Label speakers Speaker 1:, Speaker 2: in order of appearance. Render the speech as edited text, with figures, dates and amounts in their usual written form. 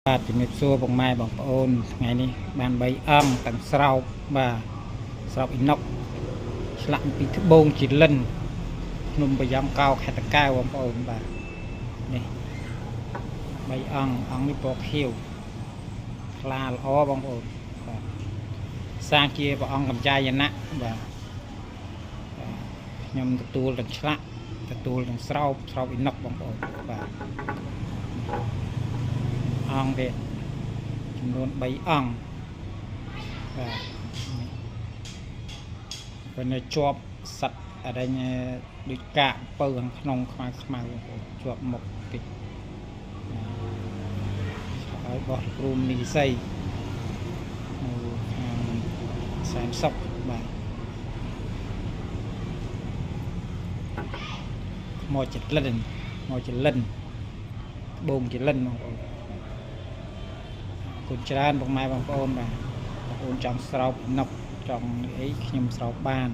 Speaker 1: ជំរាបសួរបងម៉ែបងប្អូនថ្ងៃនេះបាន3អង្គទាំងស្រោបបាទស្រោបអ៊ីណុកឆ្លាក់ពីត្បូងជីលិនភ្នំបាយ៉ង់កោខេត្តតាកែវបងប្អូនបាទនេះ3អង្គនេះពណ៌ខៀវថ្លាល្អបងប្អូនបាទសាងជាព្រះអង្គកម្ចាយណៈបាទខ្ញុំទទួលទាំងឆ្លាក់ទទួលទាំងស្រោបអ៊ីណុកបងប្អូនបាទអង្គទៀតចំនួន3អង្គបាទពេលនេះជាប់សັດអរិញដូចកាកពៅខាងក្នុងខ្មៅបងប្អូនជាប់មុខតិចហើយបោះគ្រូមនីស័យសែនសុកបាទមកចលិនបងចលិនបងប្អូនគុណច្រើនបងម៉ែបងប្អូនបាទបងប្អូនចង់ស្រោបណុកចង់អីខ្ញុំស្រោបបាន